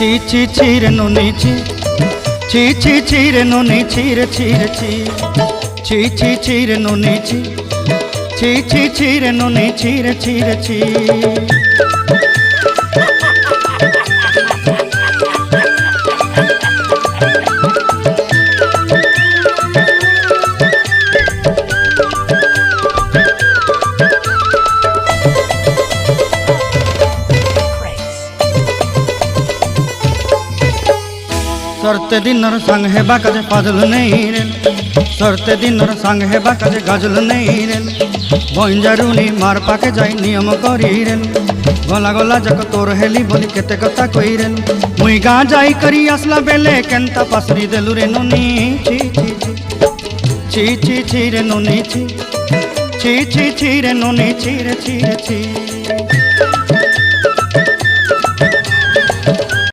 ছি ছি ছি রে নুনি ছি ছি ছি ছি রে নুনি ছি রে ছি রে ছি ছি ছি ছি রে নুনি ছি ছি ছি ছি রে নুনি ছি রে ছি রে ছি। सरते दिनर संग हेबा काजे पाजल नहीं रेल सरते दिनर संग हेबा काजे गाजल नहीं रेल बंजारुनी मार पाके जाई नियम करी रेल गला गला जक तोर हेली बोली केते कथा कई रेल मुई गा जाई करी आसला बेले केंता पासरी देलु रे नुनी ची ची ची ची ची रे नुनी ची ची ची ची रे नुनी ची रे ची रे ची।